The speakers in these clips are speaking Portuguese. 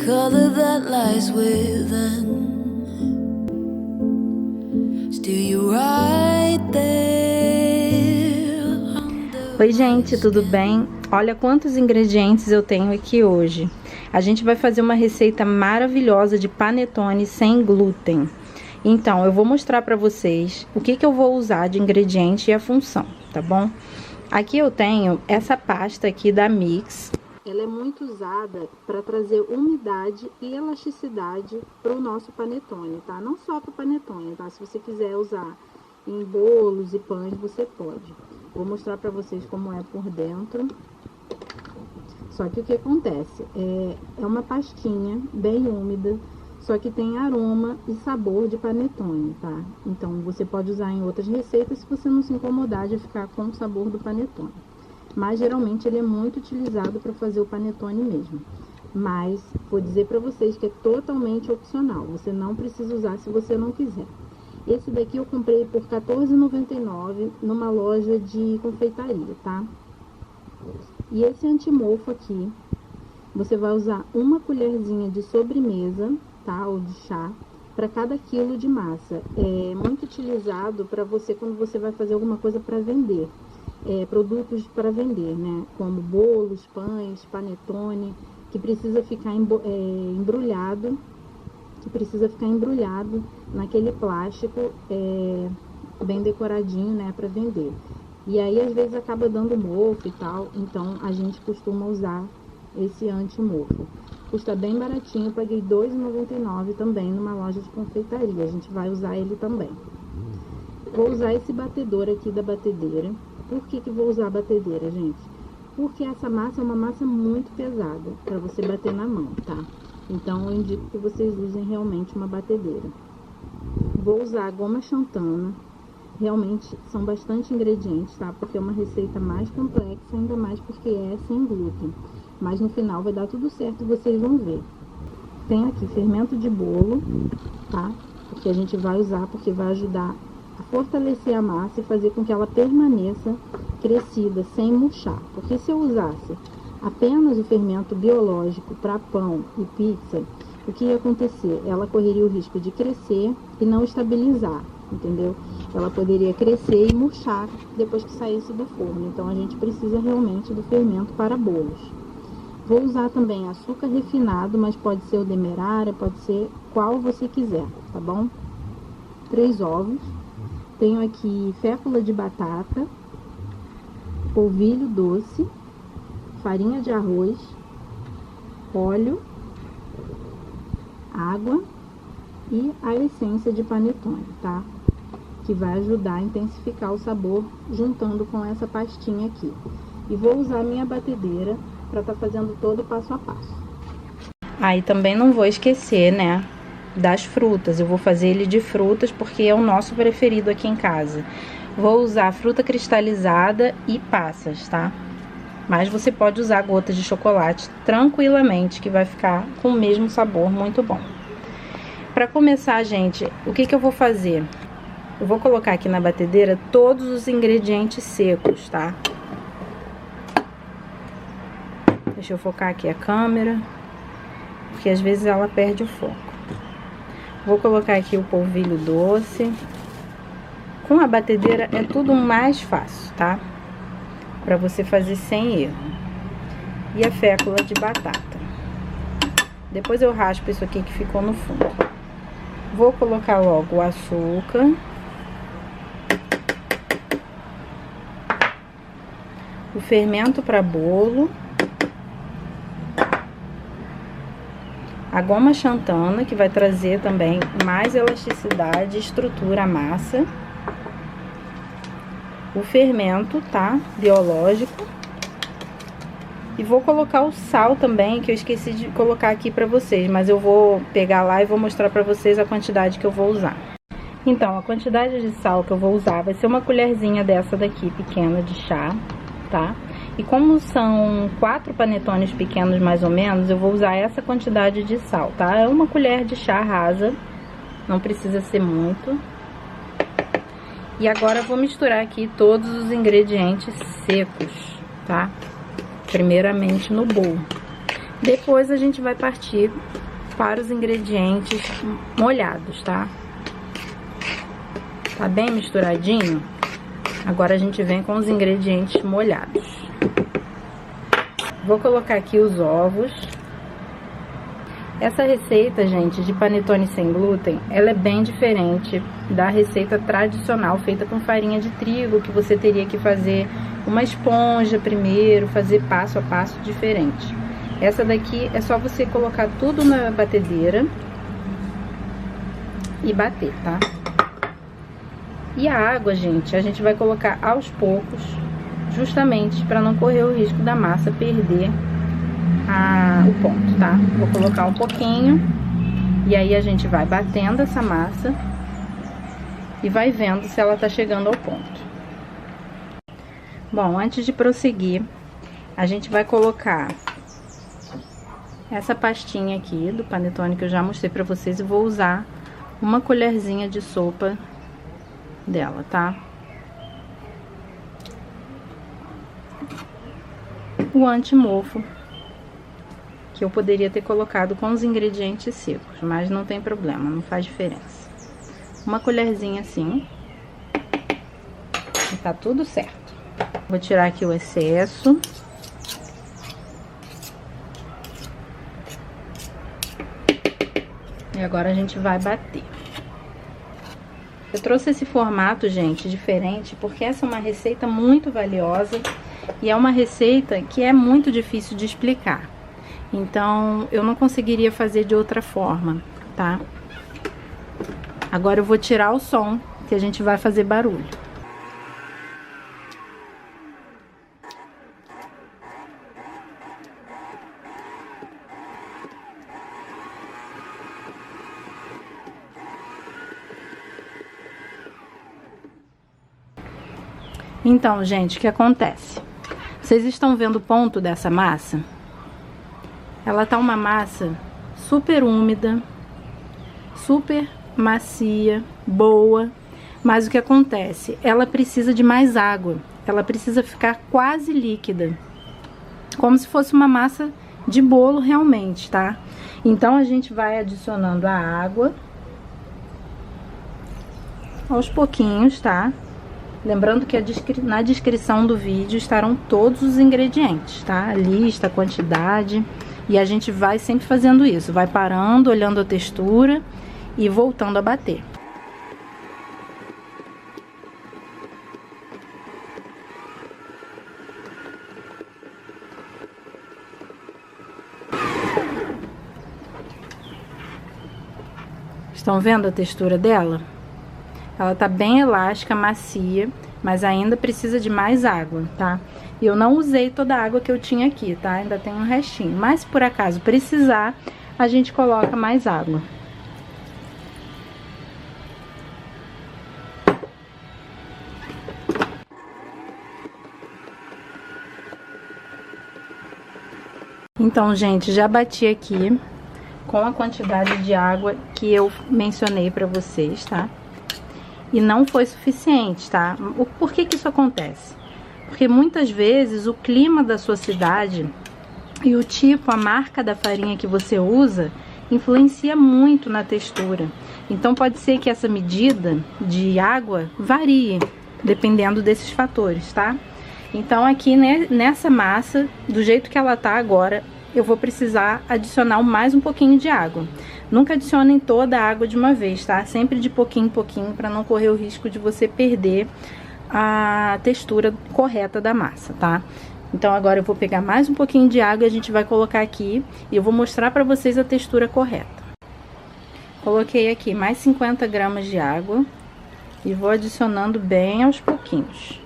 Color that lies within. Still you right there. Oi gente, tudo bem? Olha quantos ingredientes eu tenho aqui hoje. A gente vai fazer uma receita maravilhosa de panetone sem glúten. Então, eu vou mostrar para vocês o que eu vou usar de ingrediente e a função, tá bom? Aqui eu tenho essa pasta aqui da Mix. Ela é muito usada para trazer umidade e elasticidade para o nosso panetone, tá? Não só para o panetone, tá? Se você quiser usar em bolos e pães, você pode. Vou mostrar para vocês como é por dentro. Só que o que acontece? É uma pastinha bem úmida, só que tem aroma e sabor de panetone, tá? Então, você pode usar em outras receitas se você não se incomodar de ficar com o sabor do panetone. Mas geralmente ele é muito utilizado para fazer o panetone mesmo. Mas vou dizer para vocês que é totalmente opcional. Você não precisa usar se você não quiser. Esse daqui eu comprei por R$14,99 numa loja de confeitaria, tá? E esse antimofo aqui, você vai usar uma colherzinha de sobremesa, tá? Ou de chá, para cada quilo de massa. É muito utilizado para você quando você vai fazer alguma coisa para vender. Produtos para vender, né? Como bolos, pães, panetone, que precisa ficar embrulhado, naquele plástico bem decoradinho, né? Para vender. E aí às vezes acaba dando mofo e tal, então a gente costuma usar esse anti-mofo. Custa bem baratinho, paguei R$2,99 também numa loja de confeitaria. A gente vai usar ele também. Vou usar esse batedor aqui da batedeira. Por que vou usar a batedeira, gente? Porque essa massa é uma massa muito pesada para você bater na mão, tá? Então, eu indico que vocês usem realmente uma batedeira. Vou usar a goma xantana. Realmente, são bastante ingredientes, tá? Porque é uma receita mais complexa, ainda mais porque é sem glúten. Mas no final vai dar tudo certo, vocês vão ver. Tem aqui fermento de bolo, tá? Porque a gente vai usar, porque vai ajudar a fortalecer a massa e fazer com que ela permaneça crescida, sem murchar. Porque se eu usasse apenas o fermento biológico para pão e pizza, o que ia acontecer? Ela correria o risco de crescer e não estabilizar, entendeu? Ela poderia crescer e murchar depois que saísse do forno. Então, a gente precisa realmente do fermento para bolos. Vou usar também açúcar refinado, mas pode ser o demerara, pode ser qual você quiser, tá bom? 3 ovos. Tenho aqui fécula de batata, polvilho doce, farinha de arroz, óleo, água e a essência de panetone, tá? Que vai ajudar a intensificar o sabor juntando com essa pastinha aqui. E vou usar a minha batedeira para estar fazendo todo o passo a passo. Aí também não vou esquecer, né, das frutas. Eu vou fazer ele de frutas porque é o nosso preferido aqui em casa. Vou usar fruta cristalizada e passas, tá? Mas você pode usar gotas de chocolate tranquilamente, que vai ficar com o mesmo sabor muito bom. Para começar, gente, o que eu vou fazer? Eu vou colocar aqui na batedeira todos os ingredientes secos, tá? Deixa eu focar aqui a câmera, porque às vezes ela perde o foco. Vou colocar aqui o polvilho doce. Com a batedeira é tudo mais fácil, tá? Pra você fazer sem erro. E a fécula de batata. Depois eu raspo isso aqui que ficou no fundo. Vou colocar logo o açúcar. O fermento para bolo. A goma xantana, que vai trazer também mais elasticidade e estrutura à massa. O fermento, tá? Biológico. E vou colocar o sal também, que eu esqueci de colocar aqui pra vocês. Mas eu vou pegar lá e vou mostrar pra vocês a quantidade que eu vou usar. Então, a quantidade de sal que eu vou usar vai ser uma colherzinha dessa daqui, pequena, de chá, tá? E como são 4 panetones pequenos mais ou menos, eu vou usar essa quantidade de sal, tá? É uma colher de chá rasa, não precisa ser muito. E agora eu vou misturar aqui todos os ingredientes secos, tá? Primeiramente no bowl. Depois a gente vai partir para os ingredientes molhados, tá? Tá bem misturadinho? Agora a gente vem com os ingredientes molhados. Vou colocar aqui os ovos. Essa receita, gente, de panetone sem glúten, ela é bem diferente da receita tradicional feita com farinha de trigo, que você teria que fazer uma esponja primeiro, fazer passo a passo diferente. Essa daqui é só você colocar tudo na batedeira e bater, tá? E a água, gente, a gente vai colocar aos poucos, justamente para não correr o risco da massa perder o ponto, tá? Vou colocar um pouquinho e aí a gente vai batendo essa massa e vai vendo se ela tá chegando ao ponto. Bom, antes de prosseguir, a gente vai colocar essa pastinha aqui do panetone que eu já mostrei pra vocês e vou usar uma colherzinha de sopa dela, tá? O anti-mofo, que eu poderia ter colocado com os ingredientes secos, mas não tem problema, não faz diferença. Uma colherzinha assim, e tá tudo certo. Vou tirar aqui o excesso. E agora a gente vai bater. Eu trouxe esse formato, gente, diferente, porque essa é uma receita muito valiosa e é uma receita que é muito difícil de explicar. Então, eu não conseguiria fazer de outra forma, tá? Agora eu vou tirar o som, que a gente vai fazer barulho. Então, gente, o que acontece? Vocês estão vendo o ponto dessa massa? Ela tá uma massa super úmida, super macia, boa, mas o que acontece? Ela precisa de mais água, ela precisa ficar quase líquida, como se fosse uma massa de bolo realmente, tá? Então a gente vai adicionando a água aos pouquinhos, tá? Lembrando que na descrição do vídeo estarão todos os ingredientes, tá? A lista, a quantidade. E a gente vai sempre fazendo isso. Vai parando, olhando a textura e voltando a bater. Estão vendo a textura dela? Ela tá bem elástica, macia, mas ainda precisa de mais água, tá? E eu não usei toda a água que eu tinha aqui, tá? Ainda tem um restinho. Mas, se por acaso precisar, a gente coloca mais água. Então, gente, já bati aqui com a quantidade de água que eu mencionei pra vocês, tá? E não foi suficiente, tá? Por que que isso acontece? Porque muitas vezes o clima da sua cidade e o tipo, a marca da farinha que você usa, influencia muito na textura. Então pode ser que essa medida de água varie, dependendo desses fatores, tá? Então aqui, né, nessa massa, do jeito que ela tá agora, eu vou precisar adicionar mais um pouquinho de água. Nunca adicionem toda a água de uma vez, tá? Sempre de pouquinho em pouquinho, para não correr o risco de você perder a textura correta da massa, tá? Então agora eu vou pegar mais um pouquinho de água e a gente vai colocar aqui e eu vou mostrar para vocês a textura correta. Coloquei aqui mais 50 gramas de água e vou adicionando bem aos pouquinhos.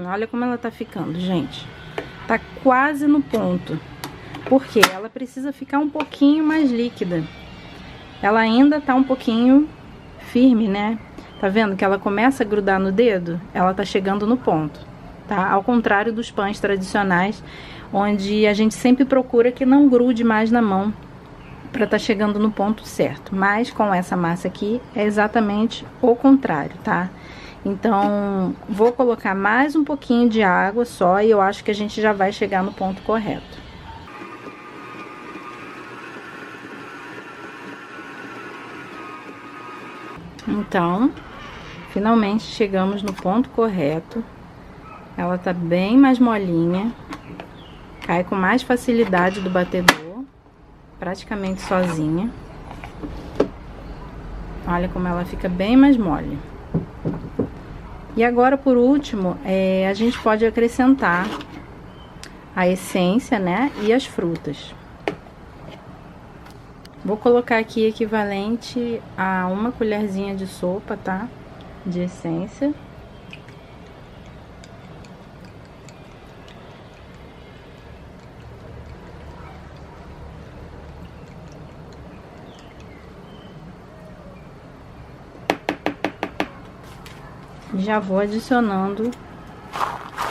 olha como ela tá ficando, gente. Tá quase no ponto. Porque ela precisa ficar um pouquinho mais líquida. Ela ainda tá um pouquinho firme, né? Tá vendo que ela começa a grudar no dedo? Ela tá chegando no ponto, tá? Ao contrário dos pães tradicionais, onde a gente sempre procura que não grude mais na mão para tá chegando no ponto certo. Mas com essa massa aqui é exatamente o contrário, tá? Então, vou colocar mais um pouquinho de água só e eu acho que a gente já vai chegar no ponto correto. Então, finalmente chegamos no ponto correto. Ela tá bem mais molinha, cai com mais facilidade do batedor, praticamente sozinha. Olha como ela fica bem mais mole. E agora, por último, a gente pode acrescentar a essência, né, e as frutas. Vou colocar aqui equivalente a 1 colherzinha de sopa, tá? De essência. Já vou adicionando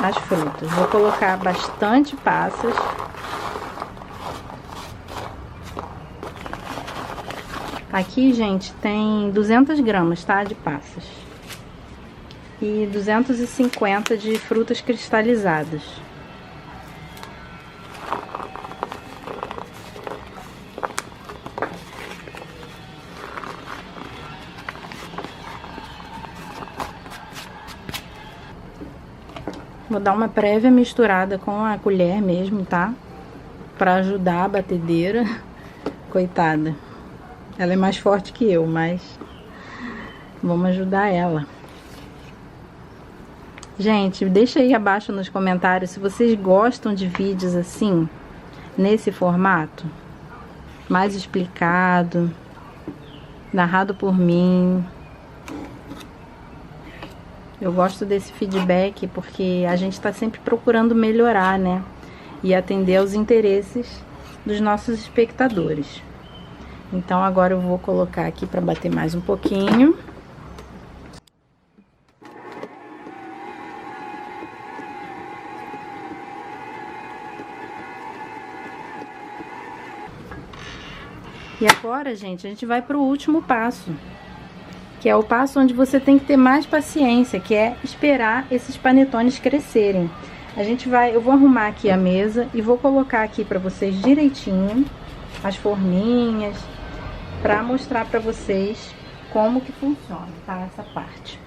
as frutas. Vou colocar bastante passas. Aqui, gente, tem 200 gramas, tá? De passas. E 250 de frutas cristalizadas. Vou dar uma prévia misturada com a colher mesmo, tá? Pra ajudar a batedeira. Coitada. Ela é mais forte que eu, mas vamos ajudar ela. Gente, deixa aí abaixo nos comentários se vocês gostam de vídeos assim, nesse formato. Mais explicado, narrado por mim. Eu gosto desse feedback porque a gente tá sempre procurando melhorar, né? E atender aos interesses dos nossos espectadores. Então, agora eu vou colocar aqui para bater mais um pouquinho. E agora, gente, a gente vai para o último passo, que é o passo onde você tem que ter mais paciência, que é esperar esses panetones crescerem. Eu vou arrumar aqui a mesa e vou colocar aqui para vocês direitinho as forminhas, para mostrar para vocês como que funciona, tá? Essa parte.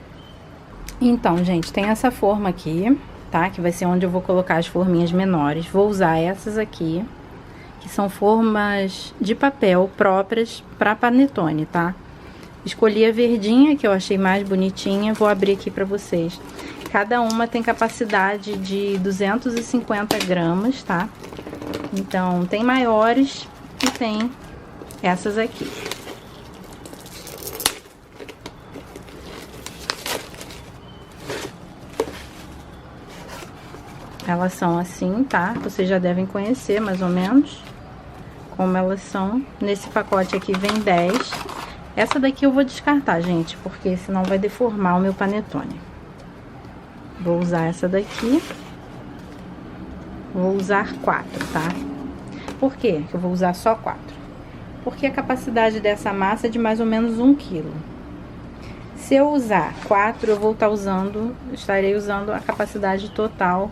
Então, gente, tem essa forma aqui, tá? Que vai ser onde eu vou colocar as forminhas menores. Vou usar essas aqui, que são formas de papel próprias para panetone, tá? Escolhi a verdinha, que eu achei mais bonitinha. Vou abrir aqui para vocês. Cada uma tem capacidade de 250 gramas, tá? Então, tem maiores e tem essas aqui. Elas são assim, tá? Vocês já devem conhecer mais ou menos como elas são. Nesse pacote aqui vem 10. Essa daqui eu vou descartar, gente, porque senão vai deformar o meu panetone. Vou usar essa daqui. Vou usar 4, tá? Por quê que eu vou usar só 4? Porque a capacidade dessa massa é de mais ou menos 1 quilo. Se eu usar 4, eu vou estarei usando a capacidade total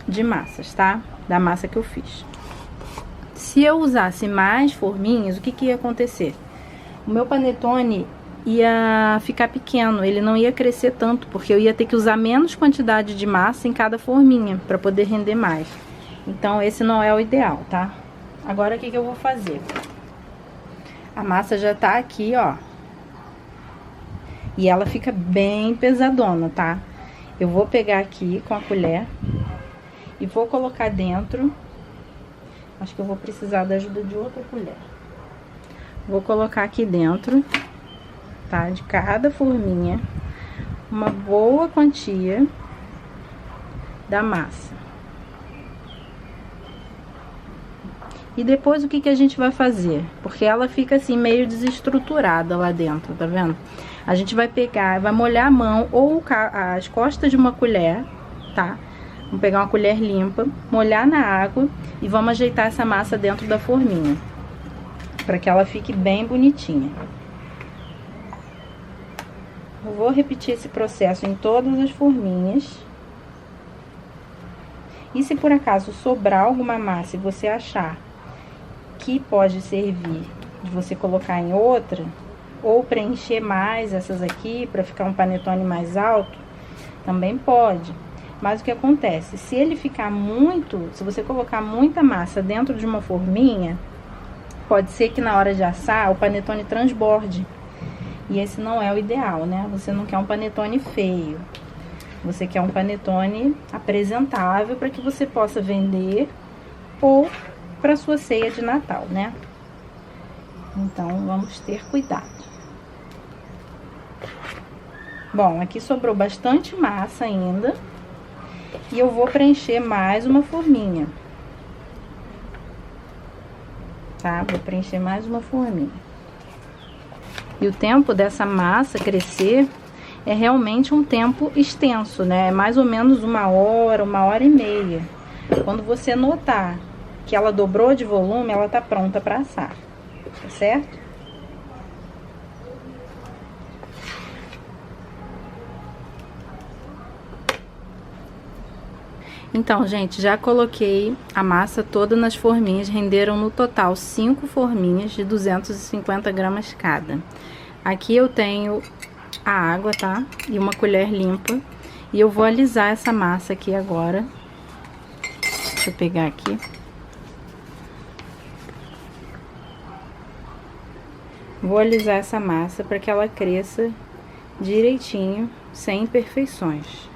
de massas, tá? Da massa que eu fiz. Se eu usasse mais forminhas, o que ia acontecer? O meu panetone ia ficar pequeno, ele não ia crescer tanto, porque eu ia ter que usar menos quantidade de massa em cada forminha, para poder render mais. Então, esse não é o ideal, tá? Agora, o que eu vou fazer? A massa já tá aqui, ó. E ela fica bem pesadona, tá? Eu vou pegar aqui com a colher e vou colocar dentro. Acho que eu vou precisar da ajuda de outra colher. Vou colocar aqui dentro, tá? De cada forminha, uma boa quantia da massa. E depois o que a gente vai fazer? Porque ela fica assim meio desestruturada lá dentro, tá vendo? A gente vai pegar, vai molhar a mão ou as costas de uma colher, tá? Vamos pegar uma colher limpa, molhar na água e vamos ajeitar essa massa dentro da forminha, para que ela fique bem bonitinha. Eu vou repetir esse processo em todas as forminhas. E se por acaso sobrar alguma massa e você achar que pode servir de você colocar em outra, ou preencher mais essas aqui para ficar um panetone mais alto, também pode. Mas o que acontece? Se ele ficar muito, se você colocar muita massa dentro de uma forminha, pode ser que na hora de assar o panetone transborde. E esse não é o ideal, né? Você não quer um panetone feio. Você quer um panetone apresentável para que você possa vender ou para sua ceia de Natal, né? Então, vamos ter cuidado. Bom, aqui sobrou bastante massa ainda. E eu vou preencher mais uma forminha. Tá? Vou preencher mais uma forminha. E o tempo dessa massa crescer é realmente um tempo extenso, né? É mais ou menos 1 hora, 1 hora e meia. Quando você notar que ela dobrou de volume, ela tá pronta para assar, tá certo? Então, gente, já coloquei a massa toda nas forminhas, renderam no total 5 forminhas de 250 gramas cada. Aqui eu tenho a água, tá? E uma colher limpa. E eu vou alisar essa massa aqui agora. Deixa eu pegar aqui. Vou alisar essa massa para que ela cresça direitinho, sem imperfeições.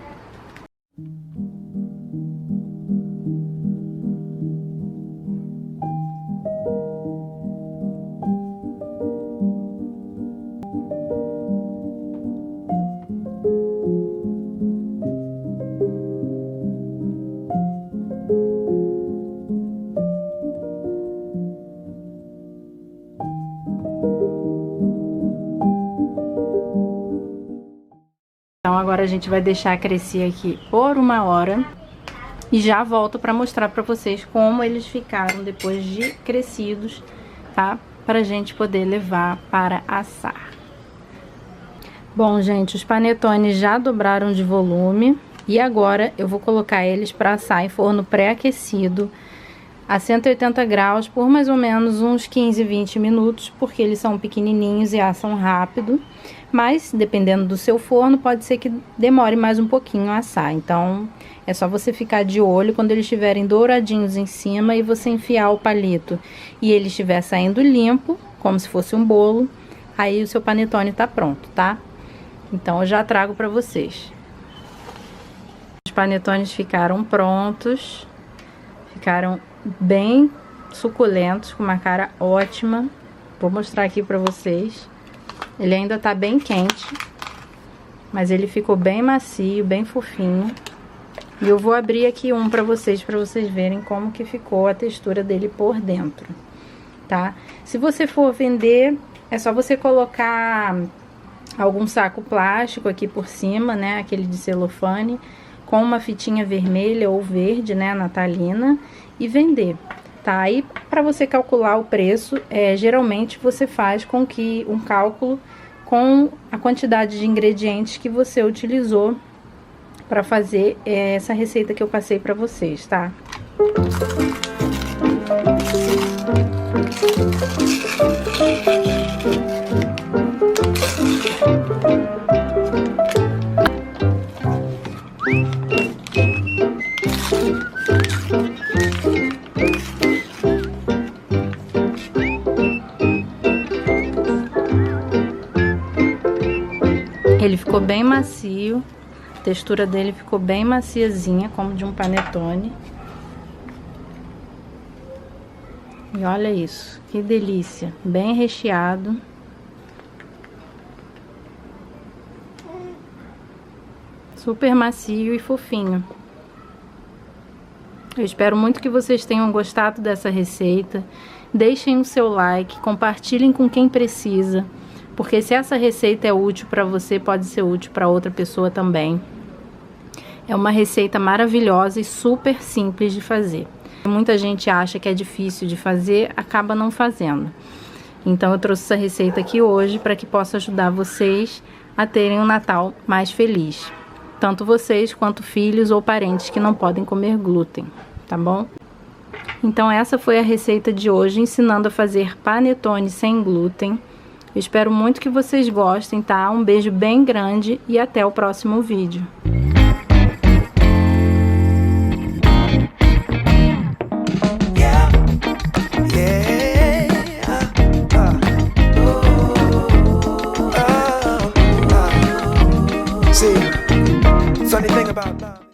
Então, agora a gente vai deixar crescer aqui por 1 hora e já volto para mostrar para vocês como eles ficaram depois de crescidos, tá? Pra gente poder levar para assar. Bom, gente, os panetones já dobraram de volume e agora eu vou colocar eles para assar em forno pré-aquecido a 180 graus por mais ou menos uns 15, 20 minutos, porque eles são pequenininhos e assam rápido. Mas, dependendo do seu forno, pode ser que demore mais um pouquinho a assar. Então, é só você ficar de olho quando eles estiverem douradinhos em cima e você enfiar o palito e ele estiver saindo limpo, como se fosse um bolo, aí o seu panetone tá pronto, tá? Então, eu já trago pra vocês. Os panetones ficaram prontos, ficaram bem suculentos, com uma cara ótima. Vou mostrar aqui pra vocês. Ele ainda tá bem quente, mas ele ficou bem macio, bem fofinho. E eu vou abrir aqui um pra vocês verem como que ficou a textura dele por dentro, tá? Se você for vender, é só você colocar algum saco plástico aqui por cima, né? Aquele de celofane, com uma fitinha vermelha ou verde, né? Natalina, e vender. Tá? Aí, para você calcular o preço, geralmente você faz com que um cálculo com a quantidade de ingredientes que você utilizou para fazer essa receita que eu passei para vocês, tá? Ele ficou bem macio, a textura dele ficou bem maciazinha, como de um panetone. E olha isso, que delícia, bem recheado. Super macio e fofinho. Eu espero muito que vocês tenham gostado dessa receita. Deixem o seu like, compartilhem com quem precisa, porque se essa receita é útil para você, pode ser útil para outra pessoa também. É uma receita maravilhosa e super simples de fazer. Muita gente acha que é difícil de fazer, acaba não fazendo. Então eu trouxe essa receita aqui hoje para que possa ajudar vocês a terem um Natal mais feliz. Tanto vocês quanto filhos ou parentes que não podem comer glúten, tá bom? Então essa foi a receita de hoje, ensinando a fazer panetone sem glúten. Eu espero muito que vocês gostem, tá? Um beijo bem grande e até o próximo vídeo. See, funny thing about love.